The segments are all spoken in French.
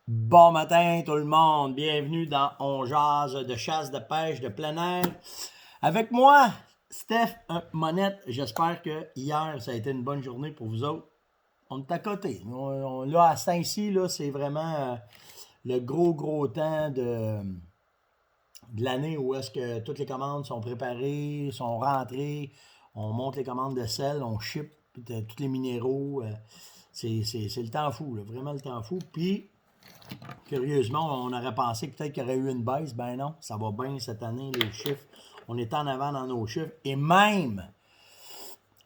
Bon matin tout le monde, bienvenue dans On Jase de chasse, de pêche, de plein air. Avec moi, Steph Monette, j'espère que hier ça a été une bonne journée pour vous autres. On est à côté. Là, à ce temps-ci, là, c'est vraiment le gros temps de l'année où est-ce que toutes les commandes sont préparées, sont rentrées, on monte les commandes de sel, on ship tous les minéraux. C'est le temps fou, là, vraiment le temps fou. Puis, curieusement, on aurait pensé peut-être qu'il y aurait eu une baisse. Ben non, ça va bien cette année, les chiffres. On est en avant dans nos chiffres. Et même,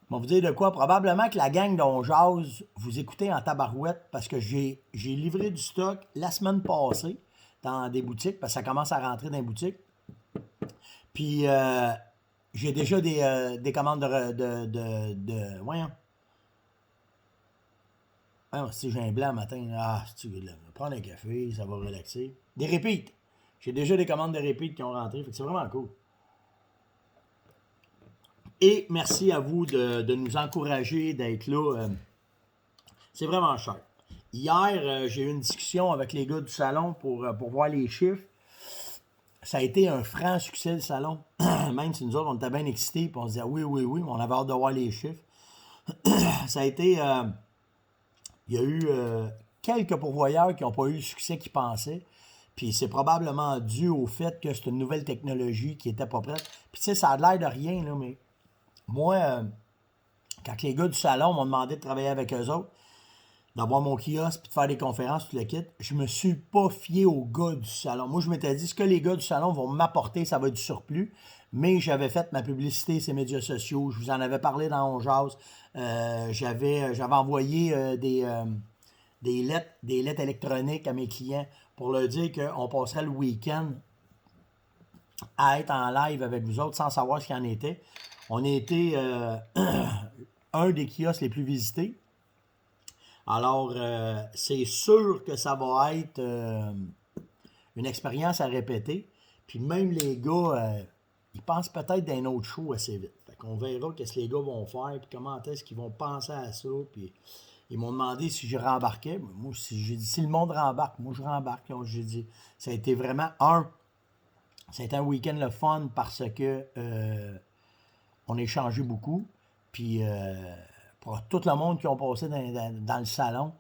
on va vous dire de quoi, probablement que la gang dont jase, vous écoutez en tabarouette parce que j'ai livré du stock la semaine passée dans des boutiques, parce que ça commence à rentrer dans les boutiques. Puis, j'ai déjà des commandes voyons. Ah, si j'ai un blanc matin, si tu veux prendre un café, ça va relaxer. Des repeats. J'ai déjà des commandes de repeats qui ont rentré, fait que c'est vraiment cool. Et merci à vous de nous encourager, d'être là. C'est vraiment cher. Hier, j'ai eu une discussion avec les gars du salon pour voir les chiffres. Ça a été un franc succès, le salon. Même si nous autres, on était bien excités, puis on se disait oui, mais on avait hâte de voir les chiffres. Ça a été... il y a eu quelques pourvoyeurs qui n'ont pas eu le succès qu'ils pensaient. Puis c'est probablement dû au fait que c'est une nouvelle technologie qui n'était pas prête. Puis tu sais, ça a l'air de rien, là, mais moi, quand les gars du salon m'ont demandé de travailler avec eux autres, d'avoir mon kiosque puis de faire des conférences, tout le kit, je me suis pas fié aux gars du salon. Moi, je m'étais dit, ce que les gars du salon vont m'apporter, ça va être du surplus. Mais j'avais fait ma publicité, ces médias sociaux. Je vous en avais parlé dans On Jase. J'avais envoyé des lettres électroniques à mes clients pour leur dire qu'on passerait le week-end à être en live avec vous autres sans savoir ce qu'il en était. On a été un des kiosques les plus visités. Alors, c'est sûr que ça va être une expérience à répéter. Puis même les gars, ils pensent peut-être d'un autre show assez vite. Fait qu'on verra qu'est-ce que les gars vont faire, puis comment est-ce qu'ils vont penser à ça. Puis ils m'ont demandé si je rembarquais. Moi, j'ai dit, si le monde rembarque, moi je rembarque. Donc, j'ai dit, ça a été vraiment ça a été un week-end le fun parce que on a échangé beaucoup. Puis pour tout le monde qui ont passé dans le salon,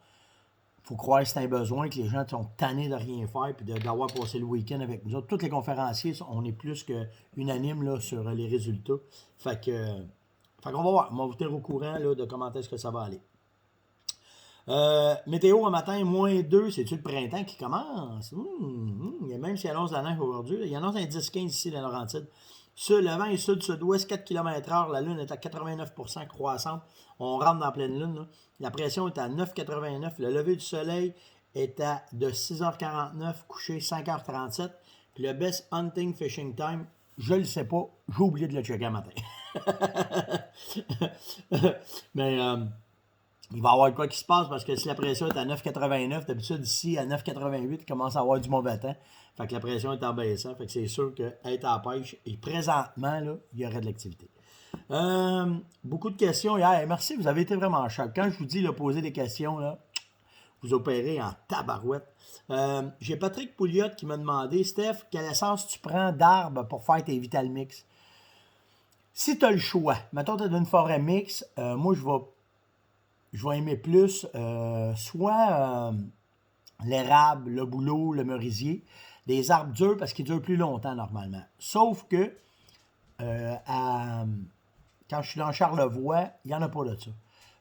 il faut croire que c'est un besoin, que les gens sont tannés de rien faire puis d'avoir passé le week-end avec nous autres. Tous les conférenciers, on est plus que unanimes là, sur les résultats. Fait qu'on va voir. On va vous tenir au courant là, de comment est-ce que ça va aller. Météo un matin, -2, c'est-tu le printemps qui commence? Il y a même s'il annonce la neige aujourd'hui. Il annonce un 10-15 ici dans Laurentides. Le vent est sud-sud-ouest, 4 km/h. La lune est à 89% croissante. On rentre dans la pleine lune. Là. La pression est à 9,89. Le lever du soleil est de 6h49, couché 5h37. Puis le best hunting fishing time, je le sais pas. J'ai oublié de le checker un matin. Mais il va y avoir quoi qui se passe parce que si la pression est à 9,89, d'habitude ici à 9,88, il commence à avoir du mauvais temps. Fait que la pression est en baissant. Fait que c'est sûr qu'être à la pêche, et présentement, là, il y aurait de l'activité. Beaucoup de questions hier. Merci, vous avez été vraiment choc. Quand je vous dis là, poser des questions, là, vous opérez en tabarouette. J'ai Patrick Pouliot qui m'a demandé, Steph, quelle essence tu prends d'arbre pour faire tes Vitalmix? Si tu as le choix, mettons tu as une forêt mix, moi je vais aimer plus soit l'érable, le bouleau, le merisier, des arbres durs parce qu'ils durent plus longtemps normalement. Sauf que quand je suis dans Charlevoix, il n'y en a pas de ça.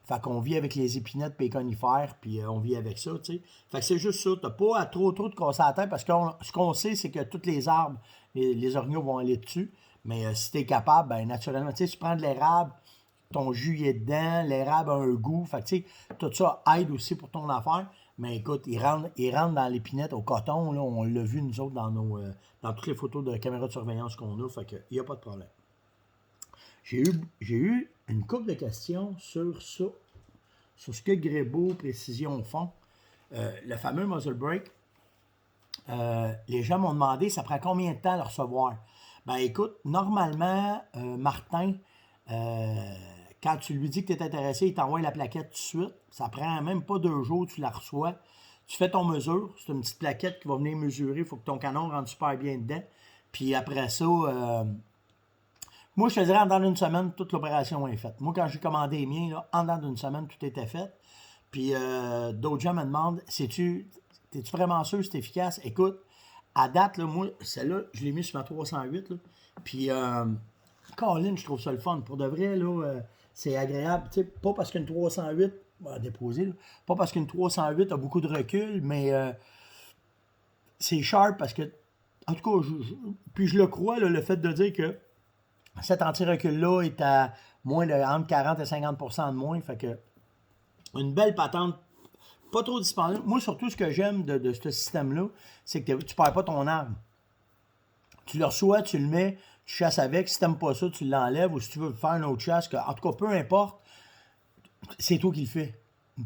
Fait qu'on vit avec les épinettes et les conifères, puis on vit avec ça, tu sais. Fait que c'est juste ça. T'as pas à trop de casser la tête parce que ce qu'on sait, c'est que tous les arbres, les orignaux vont aller dessus. Mais si t'es capable, ben naturellement, tu sais, tu prends de l'érable, ton jus est dedans, l'érable a un goût. Fait que, tu sais, tout ça aide aussi pour ton affaire. Mais écoute, il rentre dans l'épinette au coton, là, on l'a vu nous autres dans toutes les photos de caméras de surveillance qu'on a. Fait que, il n'y a pas de problème. J'ai eu une couple de questions sur ça, sur ce que Grébeau Précision font. Le fameux muzzle break, les gens m'ont demandé, ça prend combien de temps à le recevoir? Ben écoute, normalement, Martin, quand tu lui dis que tu es intéressé, il t'envoie la plaquette tout de suite. Ça prend même pas 2 jours, tu la reçois. Tu fais ton mesure. C'est une petite plaquette qui va venir mesurer. Il faut que ton canon rentre super bien dedans. Puis après ça, moi, je te dirais, en dedans d'une semaine, toute l'opération est faite. Moi, quand j'ai commandé les miens, là, en dedans d'une semaine, tout était fait. Puis d'autres gens me demandent, t'es-tu vraiment sûr que c'est efficace? Écoute, à date, là, moi, celle-là, je l'ai mis sur ma 308. Là, puis, Colin, je trouve ça le fun. Pour de vrai, là, c'est agréable. Tu sais, pas parce qu'une 308, déposé, là, pas parce qu'une 308 a beaucoup de recul, mais c'est sharp parce que, en tout cas, puis je le crois, là, le fait de dire que cet anti-recul-là est à moins de entre 40 et 50% de moins. Fait que une belle patente, pas trop dispendieuse. Moi, surtout, ce que j'aime de ce système-là, c'est que tu perds pas ton arme. Tu le reçois, tu le mets, tu chasses avec. Si tu n'aimes pas ça, tu l'enlèves. Ou si tu veux faire une autre chasse, en tout cas, peu importe, c'est toi qui le fais.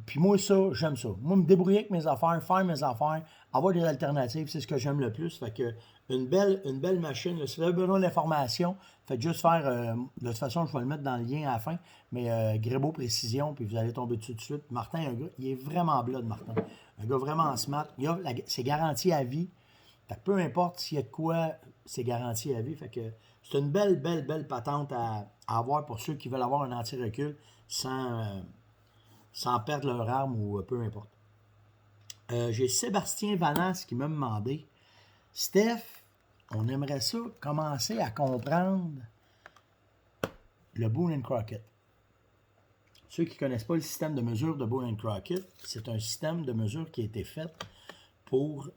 Puis moi, ça, j'aime ça. Moi, me débrouiller avec mes affaires, faire mes affaires, avoir des alternatives, c'est ce que j'aime le plus. Fait que une belle machine. Là, si vous avez besoin d'informations, faites juste faire. De toute façon, je vais le mettre dans le lien à la fin. Mais Grébeau Précision, puis vous allez tomber dessus tout de suite. Martin, un gars, il est vraiment blood, Martin. Un gars vraiment smart. C'est garanti à vie. Fait que peu importe s'il y a de quoi, c'est garanti à vie. Fait que c'est une belle patente à avoir pour ceux qui veulent avoir un anti-recul sans perdre leur arme ou peu importe. J'ai Sébastien Vanas qui m'a demandé, Steph, on aimerait ça commencer à comprendre le Boone & Crockett. Ceux qui ne connaissent pas le système de mesure de Boone & Crockett, c'est un système de mesure qui a été fait pour,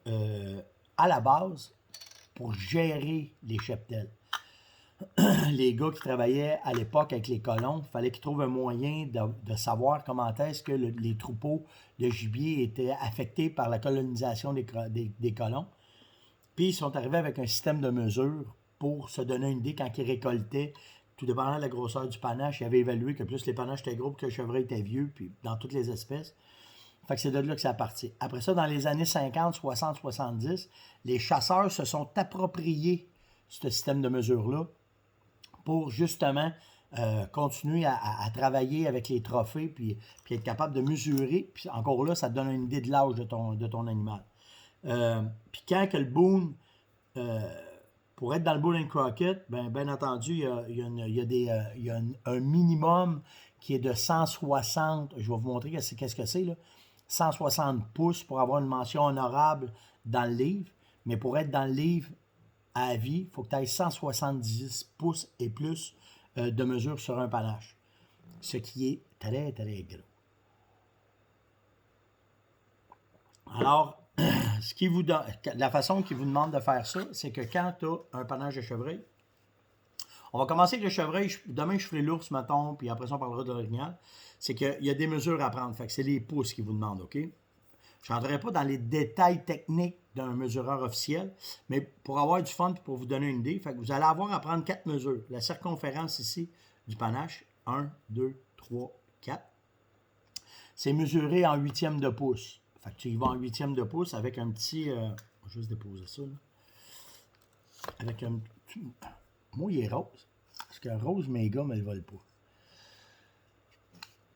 à la base, pour gérer les cheptels. Les gars qui travaillaient à l'époque avec les colons, il fallait qu'ils trouvent un moyen de savoir comment est-ce que les troupeaux de gibier étaient affectés par la colonisation des colons. Puis ils sont arrivés avec un système de mesure pour se donner une idée quand ils récoltaient, tout dépendant de la grosseur du panache. Ils avaient évalué que plus les panaches étaient gros, que le chevreuil était vieux, puis dans toutes les espèces. Fait que c'est de là que ça partit. Après ça, dans les années 50, 60, 70, les chasseurs se sont appropriés ce système de mesure-là pour justement continuer à travailler avec les trophées puis être capable de mesurer. Puis encore là, ça te donne une idée de l'âge de ton animal. Puis quand que le Boone, pour être dans le Boone & Crockett, bien entendu, il y a un minimum qui est de 160, je vais vous montrer qu'est-ce que c'est, là, 160 pouces pour avoir une mention honorable dans le livre. Mais pour être dans le livre à vie, il faut que tu aies 170 pouces et plus de mesure sur un panache. Ce qui est très, très gros. Alors, la façon qu'ils vous demandent de faire ça, c'est que quand tu as un panache de chevreuil, on va commencer avec le chevreuil. Demain, je ferai l'ours, mettons, puis après ça, on parlera de l'orignal. C'est qu'il y a des mesures à prendre. Fait que c'est les pouces qu'ils vous demandent, OK? Je n'entrerai pas dans les détails techniques d'un mesureur officiel, mais pour avoir du fun et pour vous donner une idée, fait que vous allez avoir à prendre 4 mesures. La circonférence ici du panache, 1, 2, 3, 4. C'est mesuré en huitième de pouce. Fait que tu y vas en huitième de pouce avec un petit... je vais juste déposer ça. Là. Avec un... Moi, il est rose. Parce que rose, mes gars, mais ne le volent pas.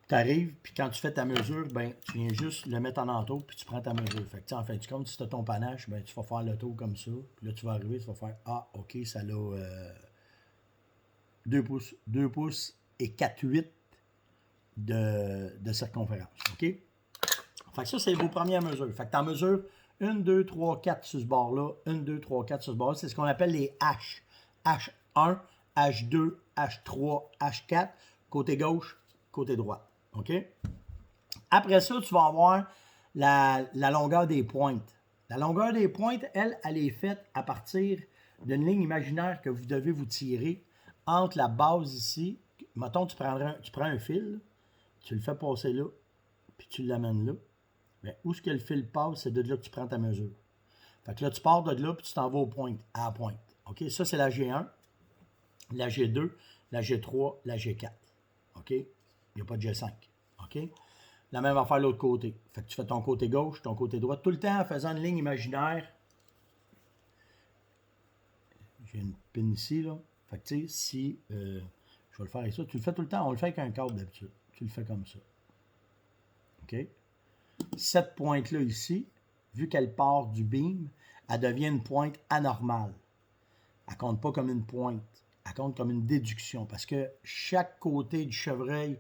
Tu arrives, puis quand tu fais ta mesure, tu viens juste le mettre en entour, puis tu prends ta mesure. Fait que, en fait, comme si tu as ton panache, tu vas faire le tour comme ça. Puis là, tu vas arriver, tu vas faire OK, ça a 2 pouces. 2 pouces et 4,8 de circonférence. OK? Fait que ça, c'est vos premières mesures. Fait que tu en mesures 1, 2, 3, 4 sur ce bord-là, 1, 2, 3, 4 sur ce bord-là. C'est ce qu'on appelle les H. H1, H2, H3, H4, côté gauche, côté droit. OK? Après ça, tu vas avoir la longueur des pointes. La longueur des pointes, elle est faite à partir d'une ligne imaginaire que vous devez vous tirer entre la base ici. Mettons, tu prends un fil, tu le fais passer là, puis tu l'amènes là. Mais où est-ce que le fil passe, c'est de là que tu prends ta mesure. Fait que là, tu pars de là, puis tu t'en vas à la pointe. OK? Ça, c'est la G1, la G2, la G3, la G4. OK? Il n'y a pas de G5. OK? La même affaire de l'autre côté. Fait que tu fais ton côté gauche, ton côté droit, tout le temps en faisant une ligne imaginaire. J'ai une pin ici, là. Fait que tu sais, si je vais le faire avec ça, tu le fais tout le temps, on le fait avec un câble d'habitude. Tu le fais comme ça. OK? Cette pointe-là ici, vu qu'elle part du beam, elle devient une pointe anormale. Elle ne compte pas comme une pointe, elle compte comme une déduction. Parce que chaque côté du chevreuil,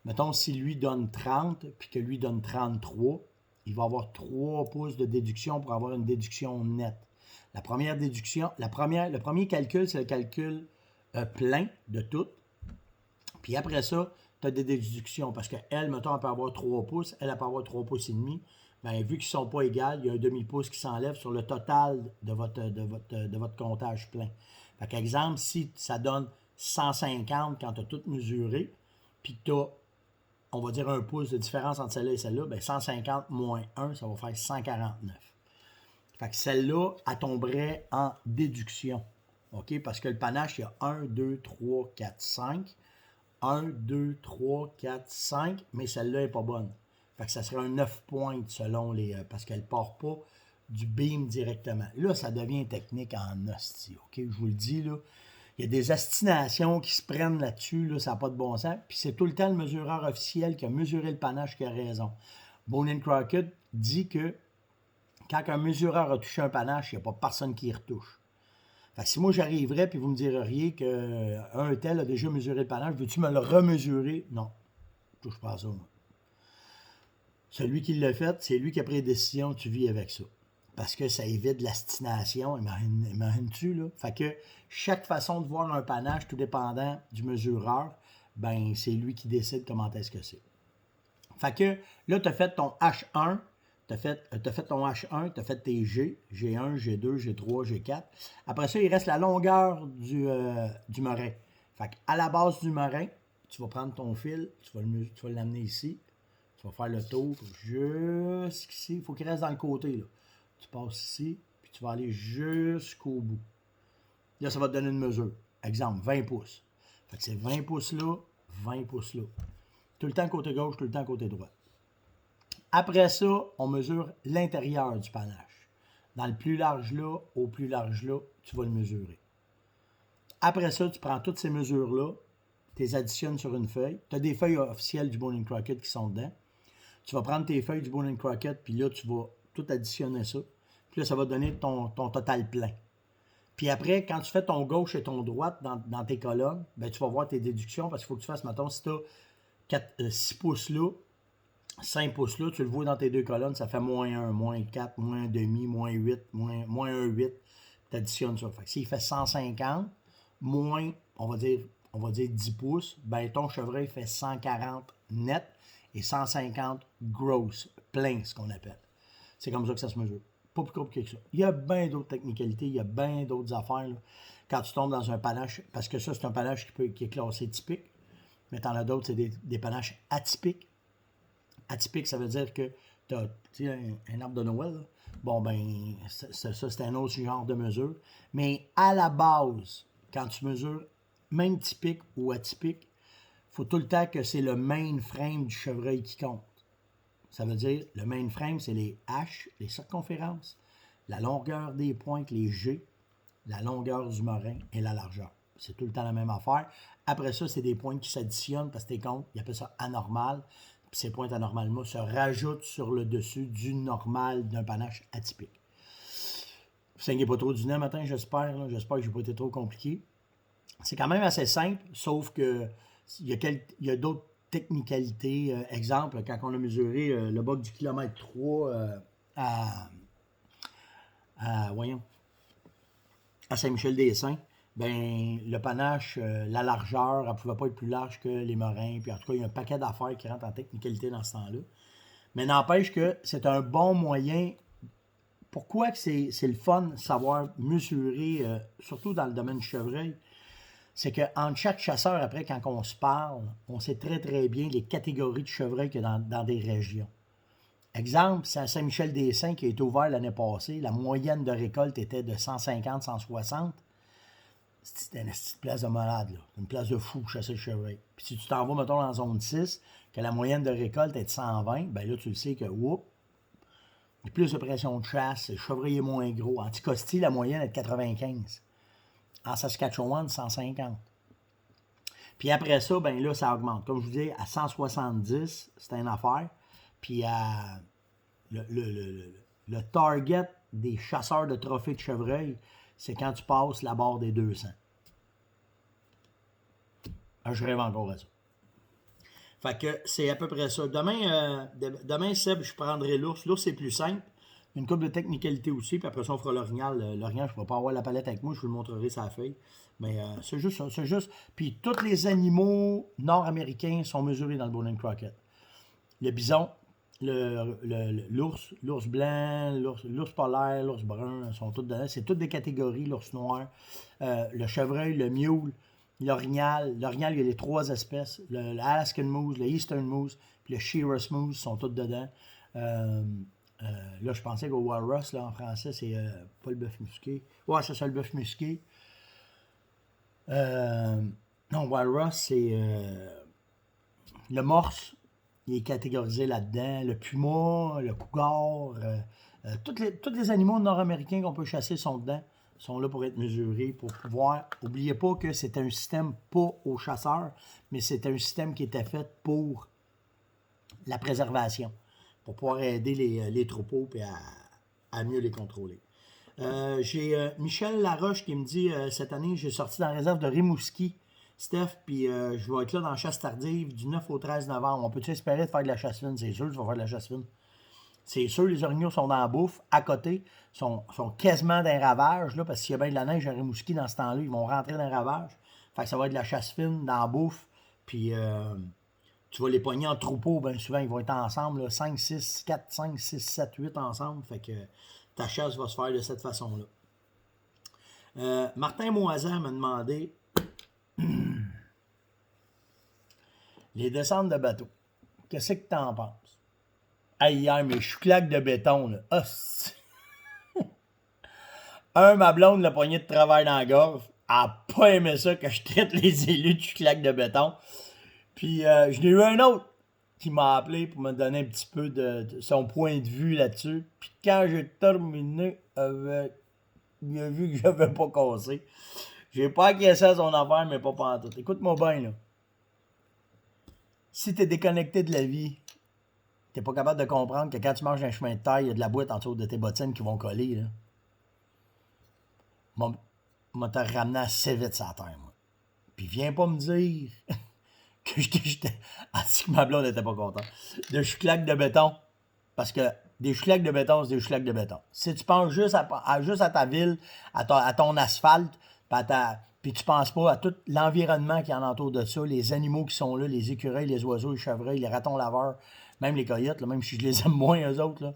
mettons, si lui donne 30 puis que lui donne 33, il va avoir 3 pouces de déduction pour avoir une déduction nette. La première déduction, le premier calcul, c'est le calcul plein de tout. Puis après ça, tu as des déductions parce qu'elle, mettons, elle peut avoir 3 pouces, elle peut avoir 3 pouces et demi. Bien, vu qu'ils ne sont pas égaux, il y a un demi-pouce qui s'enlève sur le total de votre comptage plein. Fait qu'exemple, si ça donne 150 quand tu as tout mesuré, puis que tu as, on va dire, un pouce de différence entre celle-là et celle-là, bien 150 moins 1, ça va faire 149. Fait que celle-là, elle tomberait en déduction. OK? Parce que le panache, il y a 1, 2, 3, 4, 5. 1, 2, 3, 4, 5, mais celle-là n'est pas bonne. Fait que ça serait un 9 pointes selon les. Parce qu'elle ne part pas du beam directement. Là, ça devient technique en hostie. OK? Je vous le dis, là. Il y a des astinations qui se prennent là-dessus, là, ça n'a pas de bon sens. Puis c'est tout le temps le mesureur officiel qui a mesuré le panache qui a raison. Bonin Crockett dit que quand un mesureur a touché un panache, il n'y a pas personne qui y retouche. Fait que si moi j'arriverais et vous me diriez qu'un tel a déjà mesuré le panache, veux-tu me le remesurer? Non, je touche pas à ça, moi. Celui qui l'a fait, c'est lui qui a pris la décision, tu vis avec ça. Parce que ça évite l'astination, imagines-tu, là? Fait que chaque façon de voir un panache, tout dépendant du mesureur, ben c'est lui qui décide comment est-ce que c'est. Fait que là, tu as fait ton H1, tu as fait ton H1, tu as fait tes G, G1, G2, G3, G4. Après ça, il reste la longueur du morin. Fait qu'à la base du morin, tu vas prendre ton fil, tu vas l'amener ici, tu vas faire le tour jusqu'ici. Il faut qu'il reste dans le côté, là. Tu passes ici, puis tu vas aller jusqu'au bout. Là, ça va te donner une mesure. Exemple, 20 pouces. Fait que c'est 20 pouces là, 20 pouces là. Tout le temps côté gauche, tout le temps côté droit. Après ça, on mesure l'intérieur du panache. Dans le plus large là, au plus large là, tu vas le mesurer. Après ça, tu prends toutes ces mesures-là, tu les additionnes sur une feuille. Tu as des feuilles officielles du Bonin Crockett qui sont dedans. Tu vas prendre tes feuilles du Bonin Crockett, puis là, tu vas tout additionner ça. Puis là, ça va donner ton total plein. Puis après, quand tu fais ton gauche et ton droite dans tes colonnes, ben, tu vas voir tes déductions parce qu'il faut que tu fasses, mettons, si tu as 6 pouces là, 5 pouces là, tu le vois dans tes deux colonnes, ça fait moins 1, moins 4, moins 1 demi, moins 8, moins 1, 8. Tu additionnes ça. Fait que s'il fait 150, moins, on va dire 10 pouces, ben ton chevreuil fait 140 net et 150 gross, plein, ce qu'on appelle. C'est comme ça que ça se mesure. Pas plus compliqué que ça. Il y a bien d'autres technicalités, il y a bien d'autres affaires. Là, quand tu tombes dans un panache, parce que ça, c'est un panache qui est classé typique, mais tu en as d'autres, c'est des panaches atypiques. Atypique, ça veut dire que tu as un arbre de Noël. Là. Bon, ben, ça, c'est un autre genre de mesure. Mais à la base, quand tu mesures, même typique ou atypique, il faut tout le temps que c'est le mainframe du chevreuil qui compte. Ça veut dire, le mainframe, c'est les H, les circonférences, la longueur des pointes, les G, la longueur du morin et la largeur. C'est tout le temps la même affaire. Après ça, c'est des pointes qui s'additionnent parce que t'es compte, ils appellent ça anormal. Puis ces pointes anormalement se rajoutent sur le dessus du normal d'un panache atypique. Vous saignez pas trop du nez matin, j'espère. Là. J'espère que je n'ai pas été trop compliqué. C'est quand même assez simple, sauf que il y a d'autres technicalités. Exemple, quand on a mesuré le bas du kilomètre 3 voyons, à Saint-Michel-des-Saints, ben le panache, la largeur, elle ne pouvait pas être plus large que les morins. Puis en tout cas, il y a un paquet d'affaires qui rentrent en technicalité dans ce temps-là. Mais n'empêche que c'est un bon moyen. Pourquoi que c'est le fun de savoir mesurer, surtout dans le domaine du chevreuil, c'est qu'entre chaque chasseur, après, quand on se parle, on sait très très bien les catégories de chevreuil qu'il y a dans des régions. Exemple, c'est à Saint-Michel-des-Saints qui a été ouvert l'année passée, la moyenne de récolte était de 150-160. C'était une petite place de malade, là. Une place de fou pour chasser le chevreuil. Puis si tu t'en vas, mettons, dans la zone 6, que la moyenne de récolte est de 120, ben là, tu le sais que, whoop, il y a plus de pression de chasse, le chevreuil est moins gros. En Anticosti, la moyenne est de 95. En Saskatchewan, 150. Puis après ça, ben là, ça augmente. Comme je vous dis, à 170, c'est une affaire. Puis à Le target des chasseurs de trophées de chevreuil, c'est quand tu passes la barre des 200. Je rêve encore à ça. Fait que c'est à peu près ça. Demain, Seb, je prendrai l'ours. L'ours, c'est plus simple. Une couple de technicalité aussi, puis après ça, on fera l'orignal. L'orignal, je ne vais pas avoir la palette avec moi, je vous le montrerai sur la feuille. Mais c'est juste ça, c'est juste. Puis tous les animaux nord-américains sont mesurés dans le Boone & Crockett. Le bison, l'ours blanc, l'ours polaire, l'ours brun, sont tous dedans. C'est toutes des catégories, l'ours noir, le chevreuil, le mule, l'orignal. L'orignal, il y a les 3 espèces. Le Alaskan Moose, le Eastern Moose, puis le Shiraz Moose sont tous dedans. Là, je pensais qu'au Walrus, là, en français, c'est pas le bœuf musqué. Ouais, c'est ça, le bœuf musqué. Non, Walrus, c'est le morse. Il est catégorisé là-dedans. Le puma, le cougar, tous les animaux nord-américains qu'on peut chasser sont dedans, sont là pour être mesurés, pour pouvoir... N'oubliez pas que c'est un système pas aux chasseurs, mais c'est un système qui était fait pour la préservation, pour pouvoir aider les troupeaux et à mieux les contrôler. J'ai Michel Laroche qui me dit, cette année, j'ai sorti dans la réserve de Rimouski, Steph, puis je vais être là dans la chasse tardive du 9 au 13 novembre. On peut-tu espérer de faire de la chasse fine? C'est sûr que tu vas faire de la chasse fine. C'est sûr, les orignaux sont dans la bouffe, à côté, sont quasiment dans les ravages, là, parce qu'il y a bien de la neige à Rimouski dans ce temps-là, ils vont rentrer dans les ravages. Fait que ça va être de la chasse fine dans la bouffe, puis tu vas les pogner en troupeau, bien souvent, ils vont être ensemble, là, 5, 6, 4, 5, 6, 7, 8 ensemble, fait que ta chasse va se faire de cette façon-là. Martin Moisan m'a demandé les descentes de bateau. Qu'est-ce que t'en penses? Hey, hier, mes chouclaques de béton, là. Ma blonde l'a pogné de travail dans la gorge. Elle n'a pas aimé ça que je traite les élus de chouclaques de béton. Puis, je n'ai eu un autre qui m'a appelé pour me donner un petit peu de son point de vue là-dessus. Puis, quand j'ai terminé avec... Il a vu que je n'avais pas cassé. J'ai pas acquiescé à son affaire, mais pas pantoute. Écoute-moi bien, là. Si tu es déconnecté de la vie, tu n'es pas capable de comprendre que quand tu marches un chemin de terre, il y a de la boîte en dessous de tes bottines qui vont coller, là. Moi, te ramené assez vite sur la terre, moi. Puis viens pas me dire que j'étais... Ah, si que ma blonde n'était pas contente. De chouclaques de béton. Parce que des chouclaques de béton, c'est des chouclaques de béton. Si tu penses juste à ta ville, à ton asphalte, puis tu penses pas à tout l'environnement qui en entoure de ça, les animaux qui sont là, les écureuils, les oiseaux, les chevreuils, les ratons laveurs, même les coyotes, là, même si je les aime moins, eux autres, là.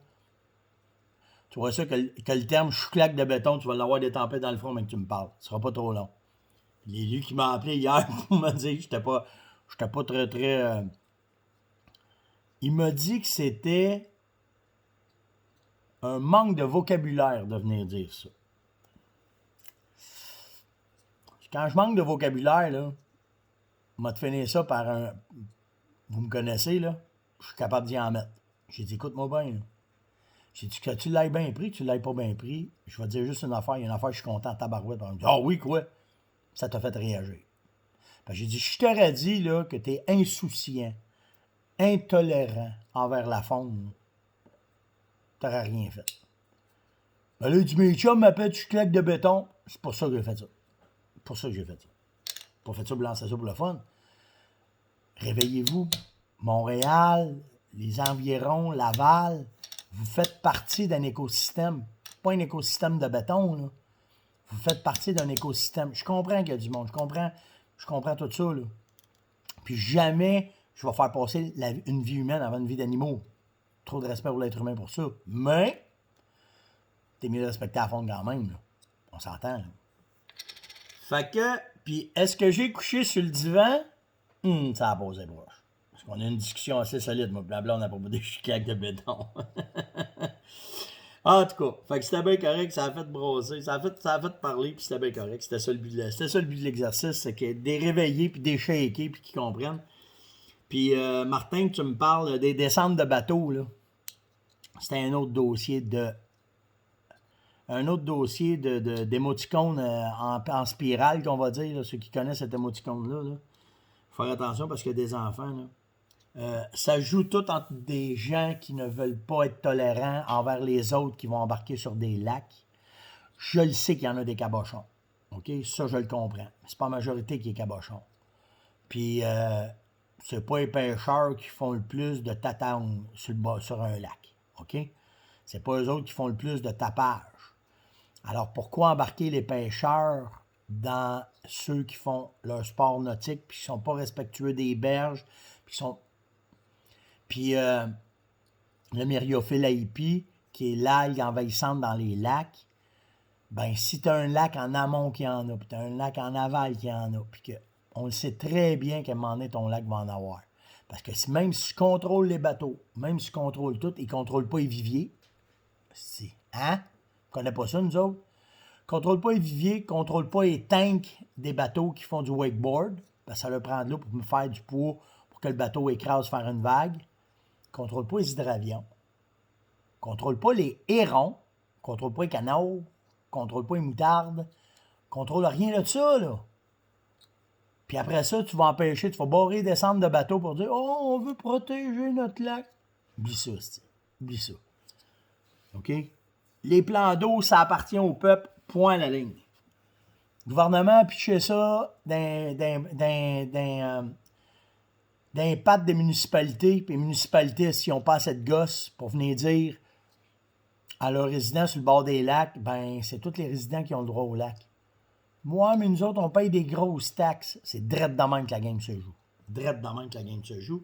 Tu vois ça que le terme chouclaque de béton, tu vas l'avoir des tempêtes dans le front, mais que tu me parles. Ce sera pas trop long. L'élu qui m'a appelé hier pour me dire que j'étais pas très... Il m'a dit que c'était un manque de vocabulaire de venir dire ça. Quand je manque de vocabulaire, là, on m'a finir ça par un... Vous me connaissez, là, je suis capable d'y en mettre. J'ai dit, écoute-moi bien, là. J'ai dit que tu l'aies bien pris, tu l'aies pas bien pris. Je vais te dire juste une affaire. Il y a une affaire, je suis content, tabarouette. Ah oui, quoi? Ça t'a fait réagir. J'ai dit, je t'aurais dit là, que tu es insouciant, intolérant envers la faune. Tu n'aurais rien fait. Ben là, il dit, mes chums m'appellent chouclaque de béton. C'est pour ça que j'ai fait ça. Pour ça que j'ai fait ça. Pas fait ça pour lancer ça pour le fun. Réveillez-vous. Montréal, les environs, Laval, vous faites partie d'un écosystème. Pas un écosystème de béton, là. Vous faites partie d'un écosystème. Je comprends qu'il y a du monde. Je comprends tout ça, là. Puis jamais je vais faire passer une vie humaine avant une vie d'animaux. Trop de respect pour l'être humain pour ça. Mais, t'es mieux de respecter à fond quand même, là. On s'entend, là. Fait que, puis est-ce que j'ai couché sur le divan? Ça a posé broche. Parce qu'on a une discussion assez solide, moi, blabla, on a pas des chouclaques de béton. En tout cas, fait que c'était bien correct, ça a fait brosser, ça a fait parler, puis c'était bien correct. C'était ça le but de l'exercice, c'est que des réveillés, puis des shakés, puis qu'ils comprennent. Puis Martin, tu me parles des descentes de bateaux, là. C'était un autre dossier d'émoticône en spirale, qu'on va dire, là, ceux qui connaissent cet émoticône-là. Là. Faut faire attention parce qu'il y a des enfants, là. Ça joue tout entre des gens qui ne veulent pas être tolérants envers les autres qui vont embarquer sur des lacs. Je le sais qu'il y en a des cabochons. OK? Ça, je le comprends. C'est pas la majorité qui est cabochon. Puis, c'est pas les pêcheurs qui font le plus de tatane sur un lac. OK? C'est pas eux autres qui font le plus de tapage. Alors, pourquoi embarquer les pêcheurs dans ceux qui font leur sport nautique puis qui sont pas respectueux des berges puis qui sont... Puis, le myriophile aipi, qui est l'algue envahissante dans les lacs, ben si tu as un lac en amont qui en a, puis tu as un lac en aval qui en a, puis que on le sait très bien qu'à un moment donné, ton lac va en avoir. Parce que même si tu contrôles les bateaux, même si tu contrôles tout, ils ne contrôlent pas les viviers. Hein? On ne connaît pas ça, nous autres? Ils ne contrôlent pas les viviers, ils ne contrôlent pas les tanks des bateaux qui font du wakeboard, parce que ça leur prend de l'eau pour me faire du poids pour que le bateau écrase faire une vague. Ils ne contrôlent pas les hydravions. Ils ne contrôlent pas les hérons. Ils ne contrôlent pas les canaux. Ils ne contrôlent pas les moutardes. Ils ne contrôlent rien de ça, là. Puis après ça, tu vas empêcher, tu vas barrer des centres de bateaux pour dire « Oh, on veut protéger notre lac. » Oublie ça, c'est. Oublie ça. OK? Les plans d'eau, ça appartient au peuple, point à la ligne. Le gouvernement a pitché ça d'un pattes des municipalités, puis les municipalités, s'ils n'ont pas assez de gosses pour venir dire à leurs résidents sur le bord des lacs, ben c'est tous les résidents qui ont le droit au lac. Moi, mais nous autres, on paye des grosses taxes. C'est drette de même que la game se joue. Drette de même que la game se joue.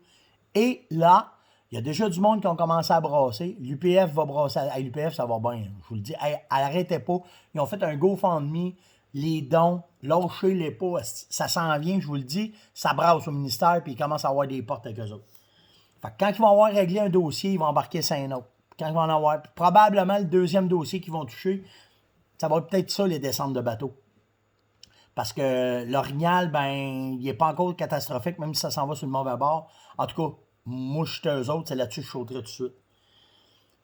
Et là, il y a déjà du monde qui ont commencé à brasser. L'UPF va brasser. À l'UPF, ça va bien. Je vous le dis. Arrêtez pas. Ils ont fait un GoFundMe. Les dons, lâchez-les pas. Ça s'en vient, je vous le dis. Ça brasse au ministère, puis ils commencent à avoir des portes avec eux autres. Fait que quand ils vont avoir réglé un dossier, ils vont embarquer 5 autres. Quand ils vont en avoir, probablement le deuxième dossier qu'ils vont toucher, ça va être peut-être ça, les descentes de bateaux. Parce que l'orignal, ben, il n'est pas encore catastrophique, même si ça s'en va sur le mauvais bord. En tout cas, moi, je suis eux autres, c'est là-dessus que je sauterai tout de suite.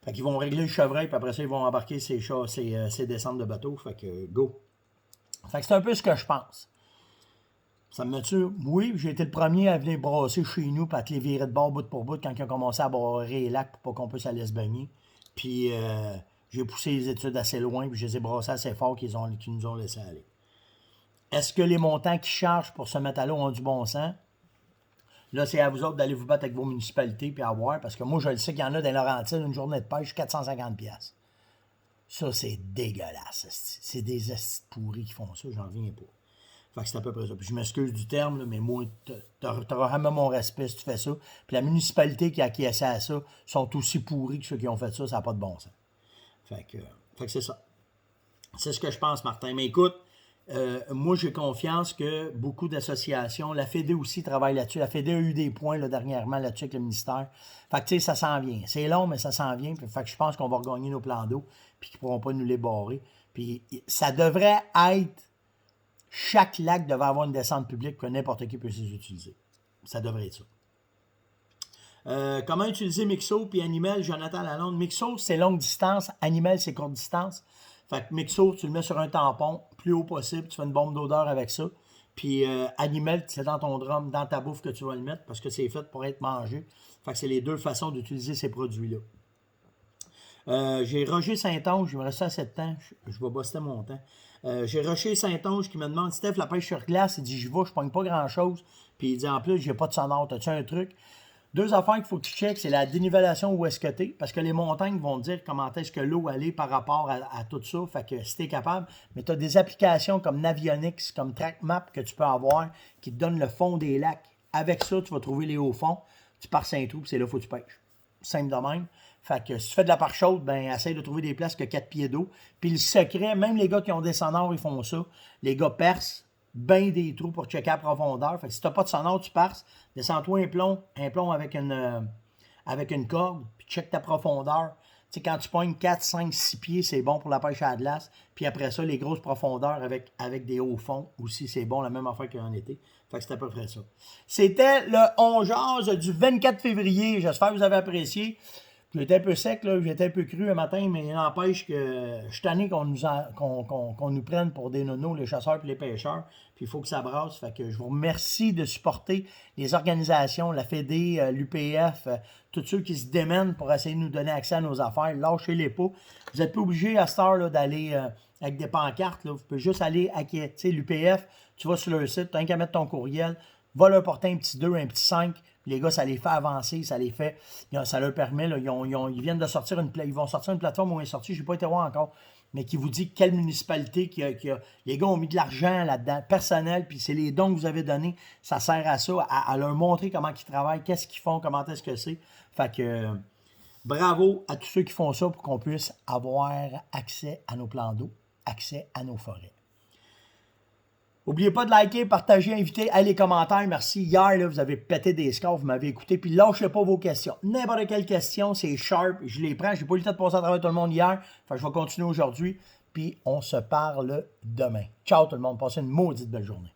Fait qu'ils vont régler le chevreuil, puis après ça, ils vont embarquer ces descentes de bateau. Fait que, go. Fait que c'est un peu ce que je pense. Ça me tue. Oui, j'ai été le premier à venir brasser chez nous, puis à te les virer de bord bout pour bout quand ils ont commencé à barrer les lacs pour pas qu'on puisse aller se baigner. Puis, j'ai poussé les études assez loin, puis je les ai brassés assez fort qu'ils nous ont laissé aller. Est-ce que les montants qu'ils chargent pour se mettre à l'eau ont du bon sens? Là, c'est à vous autres d'aller vous battre avec vos municipalités puis à voir, parce que moi, je le sais qu'il y en a dans Laurentides, une journée de pêche, 450$. Ça, c'est dégueulasse. C'est des estis pourris qui font ça, j'en reviens pas. Fait que c'est à peu près ça. Puis je m'excuse du terme, là, mais moi, t'auras vraiment mon respect si tu fais ça. Puis la municipalité qui a acquiescé à ça sont aussi pourris que ceux qui ont fait ça, ça n'a pas de bon sens. Fait que c'est ça. C'est ce que je pense, Martin. Mais écoute, moi, j'ai confiance que beaucoup d'associations, la Fédé aussi travaille là-dessus. La Fédé a eu des points là, dernièrement là-dessus avec le ministère. Fait que, tu sais, ça s'en vient. C'est long, mais ça s'en vient. Fait que je pense qu'on va regagner nos plans d'eau puis qu'ils ne pourront pas nous les barrer. Puis ça devrait être... Chaque lac devrait avoir une descente publique que n'importe qui peut utiliser. Ça devrait être ça. Comment utiliser Mixo puis Animal, Jonathan Lalonde? Mixo, c'est longue distance. Animal, c'est courte distance. Fait que Mixo, tu le mets sur un tampon, plus haut possible, tu fais une bombe d'odeur avec ça. Puis Animal, c'est dans ton drum, dans ta bouffe que tu vas le mettre parce que c'est fait pour être mangé. Fait que c'est les deux façons d'utiliser ces produits-là. J'ai Roger Saint-Onge, il me reste assez de temps, je vais bosser mon temps. J'ai Roger Saint-Onge qui me demande, Steph, la pêche sur glace, il dit, j'y vais, je pogne pas grand-chose. Puis il dit, en plus, j'ai pas de sonore, t'as-tu un truc? Deux affaires qu'il faut que tu checkes, c'est la dénivellation où est-ce que t'es, parce que les montagnes vont te dire comment est-ce que l'eau allait par rapport à tout ça, fait que si t'es capable, mais tu as des applications comme Navionics, comme TrackMap que tu peux avoir, qui te donnent le fond des lacs. Avec ça, tu vas trouver les hauts fonds, tu pars Saint-Trou, c'est là qu'il faut que tu pêches. Simple de même. Fait que si tu fais de la pare chaude, ben essaye de trouver des places que 4 pieds d'eau. Puis le secret, même les gars qui ont des sonores, ils font ça. Les gars percent bien des trous pour checker à profondeur. Fait que si tu n'as pas de sonore, tu perces. Descends-toi un plomb avec une corde, puis check ta profondeur. Tu sais, quand tu pognes 4, 5, 6 pieds, c'est bon pour la pêche à la glace. Puis après ça, les grosses profondeurs avec des hauts fonds aussi, c'est bon, la même affaire qu'en été. Fait que c'est à peu près ça. C'était le On Jase du 24 février. J'espère que vous avez apprécié. J'étais un peu sec, là, j'étais un peu cru un matin, mais il n'empêche que je suis tanné qu'on nous prenne pour des nonos, les chasseurs et les pêcheurs. Puis il faut que ça brasse. Fait que je vous remercie de supporter les organisations, la Fédé, l'UPF, tous ceux qui se démènent pour essayer de nous donner accès à nos affaires. Lâchez-les pas. Vous n'êtes pas obligés à cette heure d'aller avec des pancartes. Là. Vous pouvez juste aller à l'UPF, tu vas sur leur site, tu n'as qu'à mettre ton courriel, va leur porter un petit 2, un petit 5. Les gars, ça les fait avancer, ça les fait, ça leur permet, là, ils viennent de sortir ils vont sortir une plateforme où ils sont sortis, je n'ai pas été voir encore, mais qui vous dit quelle municipalité les gars ont mis de l'argent là-dedans, personnel, puis c'est les dons que vous avez donnés, ça sert à ça, à leur montrer comment ils travaillent, qu'est-ce qu'ils font, comment est-ce que c'est. Fait que bravo à tous ceux qui font ça pour qu'on puisse avoir accès à nos plans d'eau, accès à nos forêts. N'oubliez pas de liker, partager, inviter, les commentaires. Merci. Hier, là, vous avez pété des scores, vous m'avez écouté. Puis lâchez pas vos questions. N'importe quelle question, c'est sharp. Je les prends. J'ai pas eu le temps de passer à travers tout le monde hier. Enfin, je vais continuer aujourd'hui. Puis on se parle demain. Ciao tout le monde. Passez une maudite belle journée.